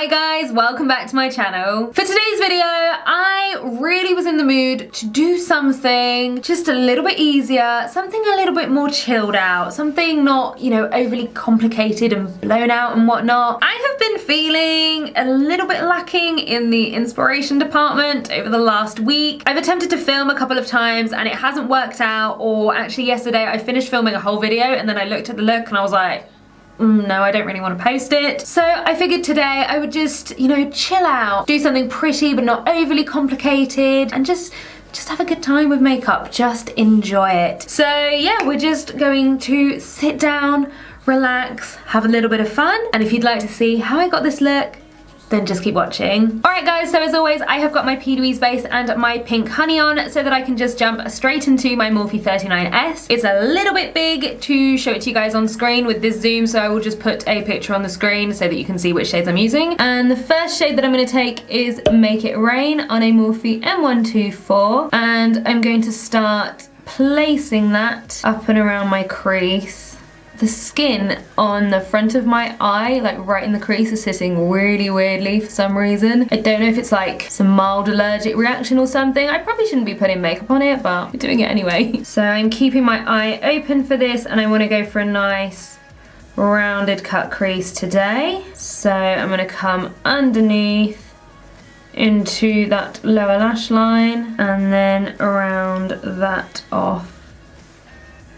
Hi guys, welcome back to my channel. For today's video, I really was in the mood to do something just a little bit easier, something a little bit more chilled out, something not, you know, overly complicated and blown out and whatnot. I have been feeling a little bit lacking in the inspiration department over the last week. I've attempted to film a couple of times and it hasn't worked out, or actually yesterday I finished filming a whole video and then I looked at the look and I was like, no, I don't really want to post it. So I figured today I would just, you know, chill out, do something pretty but not overly complicated, and just have a good time with makeup, just enjoy it. So yeah, we're just going to sit down, relax, have a little bit of fun, and if you'd like to see how I got this look, then just keep watching. Alright guys, so as always, I have got my P. Louise base and my pink honey on so that I can just jump straight into my Morphe 39S. It's a little bit big to show it to you guys on screen with this zoom, so I will just put a picture on the screen so that you can see which shades I'm using. And the first shade that I'm going to take is Make It Rain on a Morphe M124, and I'm going to start placing that up and around my crease. The skin on the front of my eye, like right in the crease, is sitting really weirdly for some reason. I don't know if it's like some mild allergic reaction or something. I probably shouldn't be putting makeup on it, but we're doing it anyway. So I'm keeping my eye open for this, and I want to go for a nice rounded cut crease today. So I'm going to come underneath into that lower lash line and then around that off.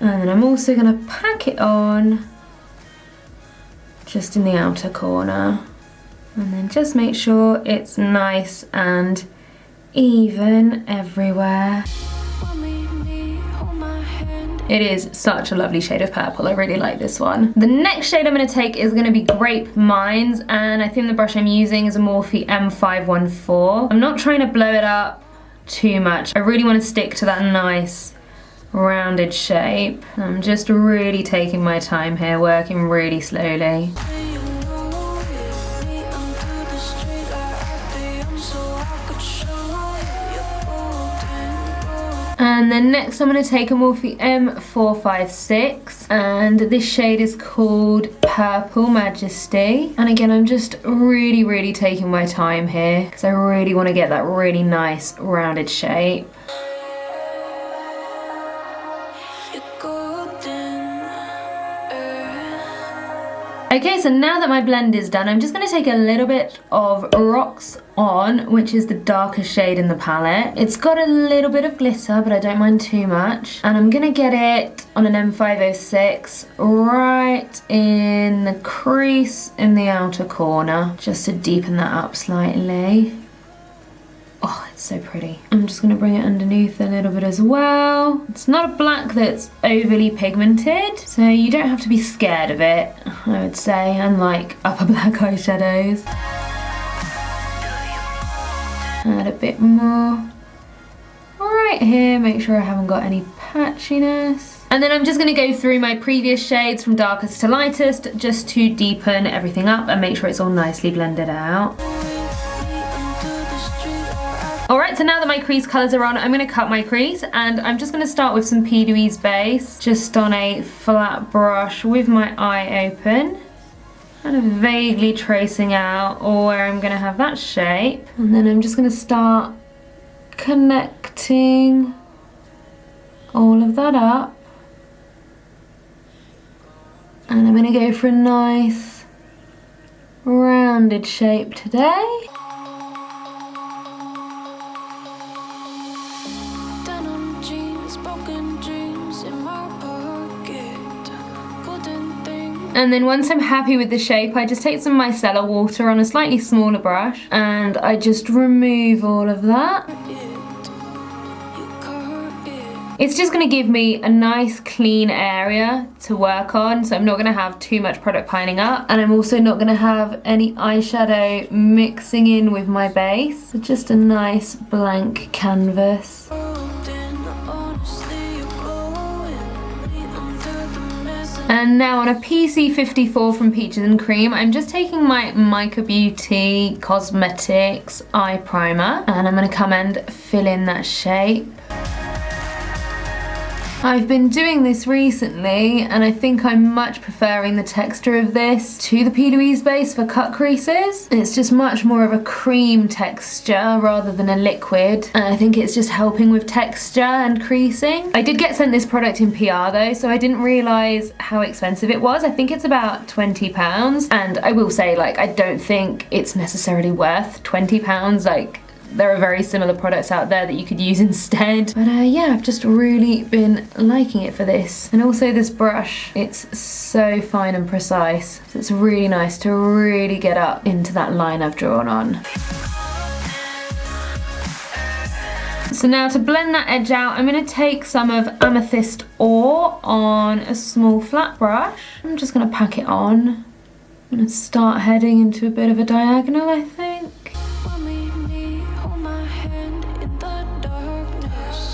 And then I'm also going to pack it on just in the outer corner. And then just make sure it's nice and even everywhere. It is such a lovely shade of purple. I really like this one. The next shade I'm going to take is going to be Grape Mines, and I think the brush I'm using is a Morphe M514. I'm not trying to blow it up too much. I really want to stick to that nice rounded shape. I'm just really taking my time here, working really slowly. And then next I'm going to take a Morphe M456, and this shade is called Purple Majesty. And again, I'm just really taking my time here because I really want to get that really nice rounded shape. Okay, so now that my blend is done, I'm just going to take a little bit of Rocks On, which is the darkest shade in the palette. It's got a little bit of glitter, but I don't mind too much. And I'm going to get it on an M506 right in the crease in the outer corner, just to deepen that up slightly. Oh, it's so pretty. I'm just going to bring it underneath a little bit as well. It's not a black that's overly pigmented, so you don't have to be scared of it, I would say, unlike upper black eyeshadows. Add a bit more right here, make sure I haven't got any patchiness. And then I'm just going to go through my previous shades from darkest to lightest just to deepen everything up and make sure it's all nicely blended out. Alright, so now that my crease colours are on, I'm going to cut my crease, and I'm just going to start with some P. Louise base, just on a flat brush with my eye open, kind of vaguely tracing out where I'm going to have that shape, and then I'm just going to start connecting all of that up, and I'm going to go for a nice rounded shape today. And then once I'm happy with the shape, I just take some micellar water on a slightly smaller brush and I just remove all of that. It's just going to give me a nice clean area to work on, so I'm not going to have too much product piling up, and I'm also not going to have any eyeshadow mixing in with my base. So just a nice blank canvas. And now on a PC54 from Peaches and Cream, I'm just taking my Mica Beauty Cosmetics eye primer, and I'm going to come and fill in that shape. I've been doing this recently and I think I'm much preferring the texture of this to the P. Louise base for cut creases. It's just much more of a cream texture rather than a liquid, and I think it's just helping with texture and creasing. I did get sent this product in PR though, so I didn't realise how expensive it was. I think it's about £20, and I will say, like, I don't think it's necessarily worth £20. Like, there are very similar products out there that you could use instead. But yeah, I've just really been liking it for this. And also this brush, it's so fine and precise. So it's really nice to really get up into that line I've drawn on. So now to blend that edge out, I'm going to take some of Amethyst Ore on a small flat brush. I'm just going to pack it on. I'm going to start heading into a bit of a diagonal, I think.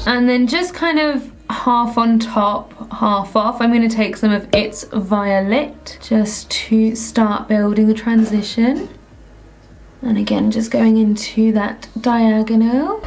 And then just kind of half on top, half off, I'm going to take some of It's Violet just to start building the transition. And again, just going into that diagonal.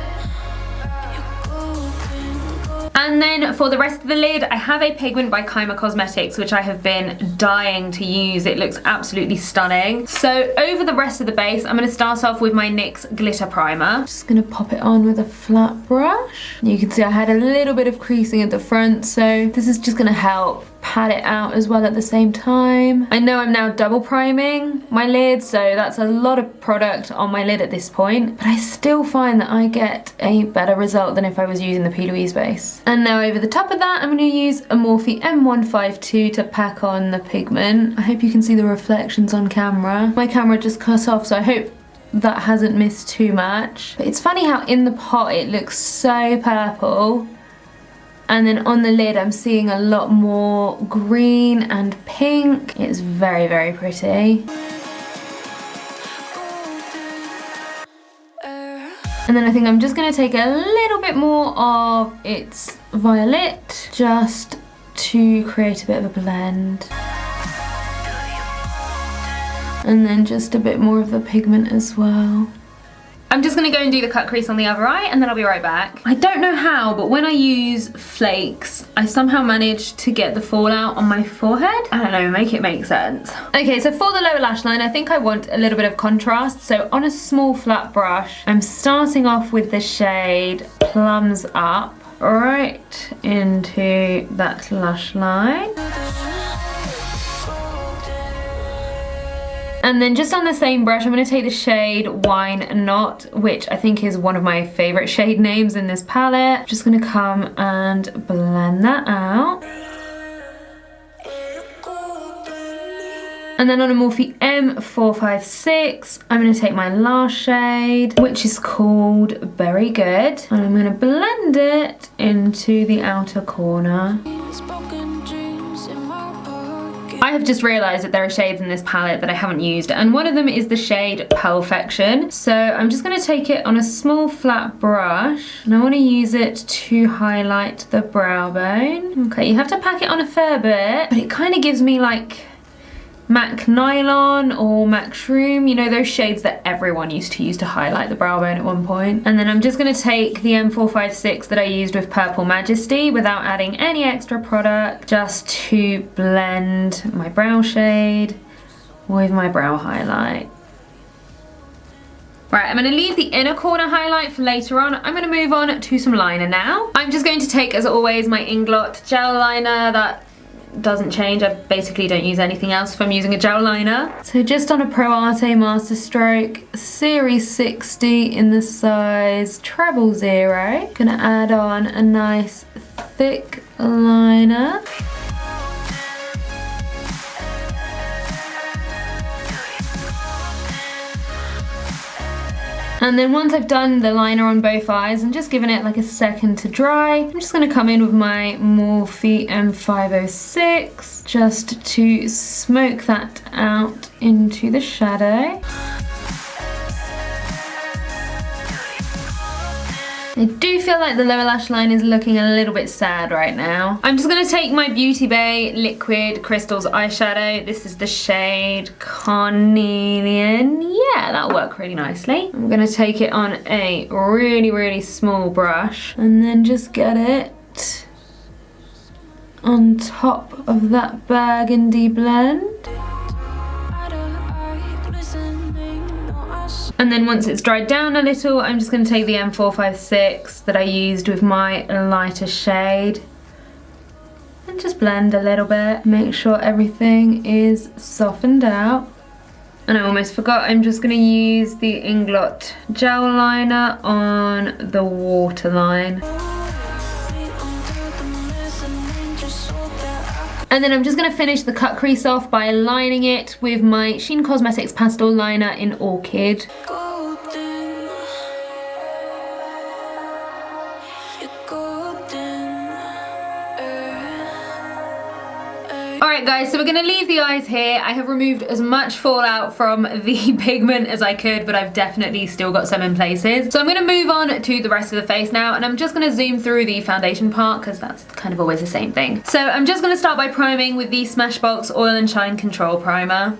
And then for the rest of the lid, I have a pigment by Kyma Cosmetics, which I have been dying to use. It looks absolutely stunning. So over the rest of the base, I'm going to start off with my NYX Glitter Primer. Just going to pop it on with a flat brush. You can see I had a little bit of creasing at the front, so this is just going to help pat it out as well at the same time. I know I'm now double priming my lid, so that's a lot of product on my lid at this point, but I still find that I get a better result than if I was using the P. Louise base. And now over the top of that, I'm going to use a Morphe M152 to pack on the pigment. I hope you can see the reflections on camera. My camera just cut off, so I hope that hasn't missed too much. But it's funny how in the pot it looks so purple, and then on the lid I'm seeing a lot more green and pink. It's very, very pretty. And then I think I'm just going to take a little bit more of It's Violet just to create a bit of a blend. And then just a bit more of the pigment as well. I'm just going to go and do the cut crease on the other eye, and then I'll be right back. I don't know how, but when I use flakes, I somehow manage to get the fallout on my forehead. I don't know, make it make sense. Okay, so for the lower lash line, I think I want a little bit of contrast. So on a small flat brush, I'm starting off with the shade Plums Up right into that lash line. And then just on the same brush, I'm going to take the shade Wine Not, which I think is one of my favourite shade names in this palette. I'm just going to come and blend that out. And then on a Morphe M456, I'm going to take my last shade, which is called Very Good. And I'm going to blend it into the outer corner. I have just realised that there are shades in this palette that I haven't used, and one of them is the shade Perfection. So I'm just going to take it on a small flat brush, and I want to use it to highlight the brow bone. Okay, you have to pack it on a fair bit, but it kind of gives me like MAC Nylon or MAC Shroom, you know, those shades that everyone used to use to highlight the brow bone at one point. And then I'm just going to take the M456 that I used with Purple Majesty without adding any extra product, just to blend my brow shade with my brow highlight. Right, I'm going to leave the inner corner highlight for later on. I'm going to move on to some liner now. I'm just going to take, as always, my Inglot gel liner. That doesn't change. I basically don't use anything else if I'm using a gel liner. So just on a Pro Arte Master Stroke Series 60 in the size 000. Gonna add on a nice thick liner. And then once I've done the liner on both eyes and just given it like a second to dry, I'm just going to come in with my Morphe M506 just to smoke that out into the shadow. I do feel like the lower lash line is looking a little bit sad right now. I'm just going to take my Beauty Bay Liquid Crystals eyeshadow. This is the shade Carnelian. Yeah, that'll work really nicely. I'm going to take it on a really, really small brush and then just get it on top of that burgundy blend. And then once it's dried down a little, I'm just going to take the M456 that I used with my lighter shade and just blend a little bit. Make sure everything is softened out. And I almost forgot, I'm just going to use the Inglot gel liner on the waterline. And then I'm just going to finish the cut crease off by lining it with my Shein Cosmetics pastel liner in Orchid. Alright guys, so we're going to leave the eyes here. I have removed as much fallout from the pigment as I could, but I've definitely still got some in places. So I'm going to move on to the rest of the face now, and I'm just going to zoom through the foundation part because that's kind of always the same thing. So I'm just going to start by priming with the Smashbox Oil and Shine Control Primer.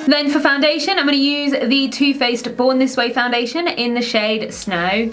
Then for foundation, I'm going to use the Too Faced Born This Way foundation in the shade Snow.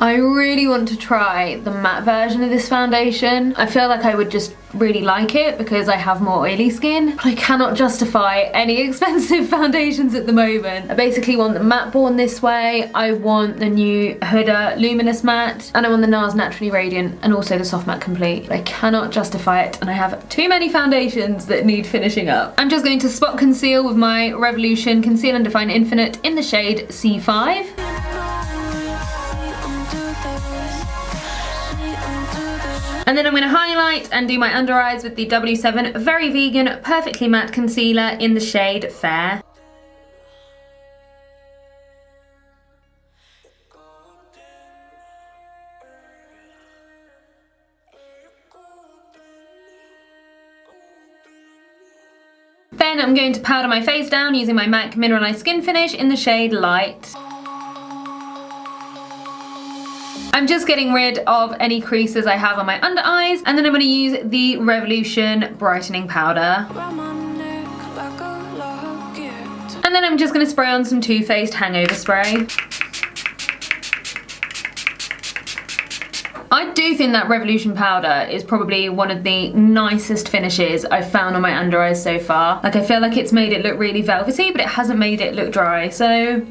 I really want to try the matte version of this foundation. I feel like I would just really like it because I have more oily skin, but I cannot justify any expensive foundations at the moment. I basically want the matte Born This Way, I want the new Huda Luminous Matte, and I want the NARS Naturally Radiant, and also the Soft Matte Complete. But I cannot justify it, and I have too many foundations that need finishing up. I'm just going to spot conceal with my Revolution Conceal and Define Infinite in the shade C5. And then I'm going to highlight and do my under eyes with the W7 Very Vegan Perfectly Matte Concealer in the shade Fair. Then I'm going to powder my face down using my MAC Mineralized Skin Finish in the shade Light. I'm just getting rid of any creases I have on my under eyes, and then I'm going to use the Revolution Brightening Powder. And then I'm just going to spray on some Too Faced Hangover Spray. I do think that Revolution powder is probably one of the nicest finishes I've found on my under eyes so far. Like, I feel like it's made it look really velvety, but it hasn't made it look dry, so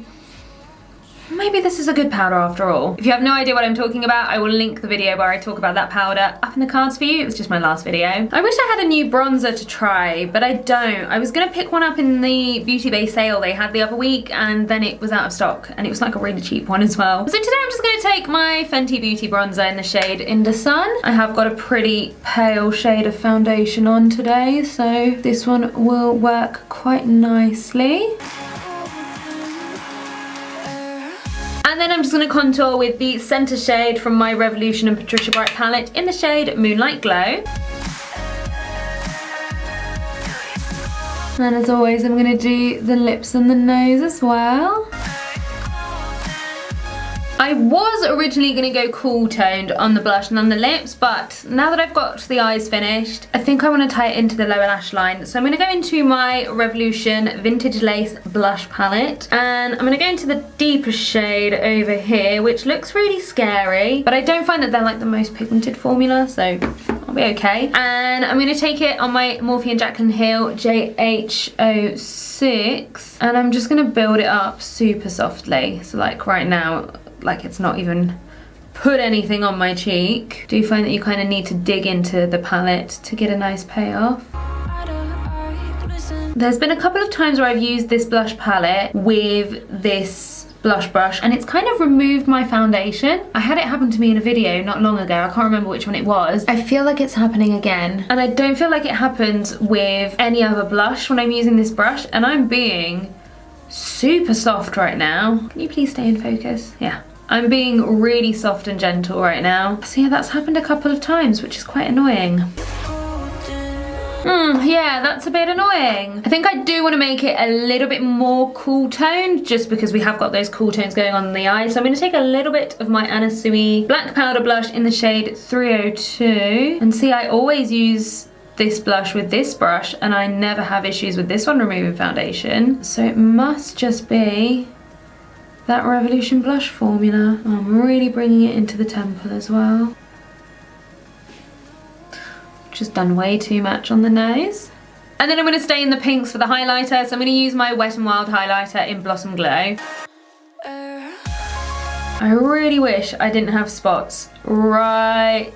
maybe this is a good powder after all. If you have no idea what I'm talking about, I will link the video where I talk about that powder up in the cards for you. It was just my last video. I wish I had a new bronzer to try, but I don't. I was gonna pick one up in the Beauty Bay sale they had the other week, and then it was out of stock, and it was like a really cheap one as well. So today I'm just gonna take my Fenty Beauty bronzer in the shade In the Sun. I have got a pretty pale shade of foundation on today, so this one will work quite nicely. And then I'm just going to contour with the centre shade from my Revolution and Patricia Bright palette in the shade Moonlight Glow. And as always, I'm going to do the lips and the nose as well. I was originally going to go cool toned on the blush and on the lips, but now that I've got the eyes finished, I think I want to tie it into the lower lash line. So I'm going to go into my Revolution Vintage Lace Blush Palette, and I'm going to go into the deeper shade over here, which looks really scary, but I don't find that they're like the most pigmented formula, so I'll be okay. And I'm going to take it on my Morphe and Jaclyn Hill JH06, and I'm just going to build it up super softly. So like right now, like it's not even put anything on my cheek. Do you find that you kind of need to dig into the palette to get a nice payoff? There's been a couple of times where I've used this blush palette with this blush brush and it's kind of removed my foundation. I had it happen to me in a video not long ago. I can't remember which one it was. I feel like it's happening again, and I don't feel like it happens with any other blush when I'm using this brush, and I'm being super soft right now. Can you please stay in focus? Yeah. I'm being really soft and gentle right now. So yeah, that's happened a couple of times, which is quite annoying. Yeah, that's a bit annoying. I think I do want to make it a little bit more cool toned, just because we have got those cool tones going on in the eye. So I'm going to take a little bit of my Anna Sui black powder blush in the shade 302. And see, I always use this blush with this brush, and I never have issues with this one removing foundation. So it must just be that Revolution blush formula. I'm really bringing it into the temple as well. Just done way too much on the nose. And then I'm going to stay in the pinks for the highlighter. So I'm going to use my Wet n Wild highlighter in Blossom Glow. I really wish I didn't have spots right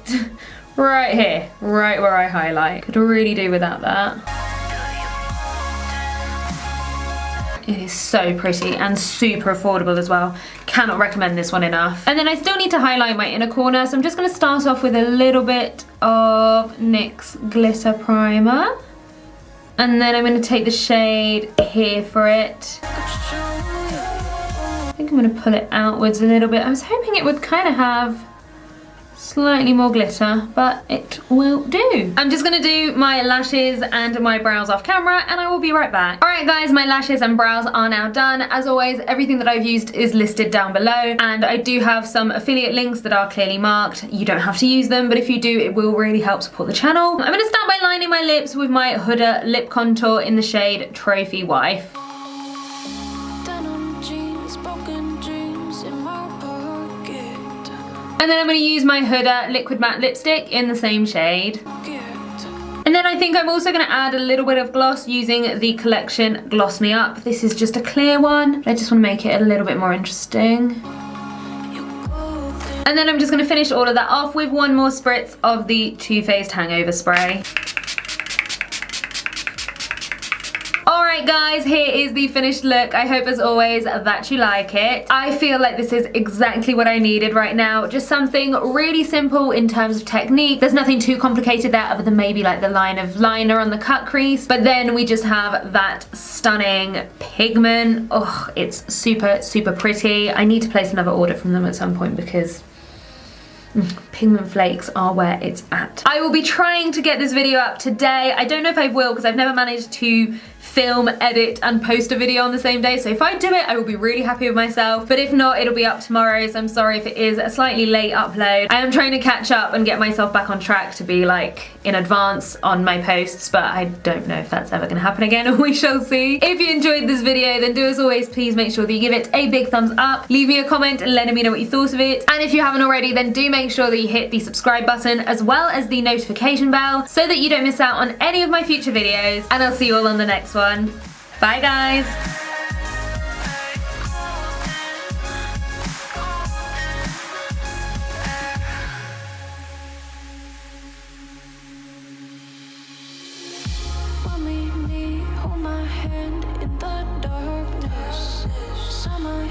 here, right where I highlight. Could really do without that. It is so pretty and super affordable as well. Cannot recommend this one enough. And then I still need to highlight my inner corner, so I'm just going to start off with a little bit of NYX Glitter Primer. And then I'm going to take the shade here for it. I think I'm going to pull it outwards a little bit. I was hoping it would kind of have slightly more glitter, but it will do. I'm just gonna do my lashes and my brows off camera and I will be right back. Alright guys, my lashes and brows are now done. As always, everything that I've used is listed down below, and I do have some affiliate links that are clearly marked. You don't have to use them, but if you do, it will really help support the channel. I'm gonna start by lining my lips with my Huda lip contour in the shade Trophy Wife. And then I'm going to use my Huda Liquid Matte Lipstick in the same shade. And then I think I'm also going to add a little bit of gloss using the collection Gloss Me Up. This is just a clear one. I just want to make it a little bit more interesting. And then I'm just going to finish all of that off with one more spritz of the Too Faced Hangover Spray. Alright guys, here is the finished look. I hope as always that you like it. I feel like this is exactly what I needed right now. Just something really simple in terms of technique. There's nothing too complicated there other than maybe like the line of liner on the cut crease. But then we just have that stunning pigment. Oh, it's super, super pretty. I need to place another order from them at some point because pigment flakes are where it's at. I will be trying to get this video up today. I don't know if I will because I've never managed to film, edit and post a video on the same day, so if I do it I will be really happy with myself, but if not it'll be up tomorrow, so I'm sorry if it is a slightly late upload. I am trying to catch up and get myself back on track to be like in advance on my posts, but I don't know if that's ever gonna happen again. We shall see. If you enjoyed this video then do as always, please make sure that you give it a big thumbs up, leave me a comment and letting me know what you thought of it, and if you haven't already then do make sure that you hit the subscribe button as well as the notification bell so that you don't miss out on any of my future videos, and I'll see you all on the next one. Bye guys!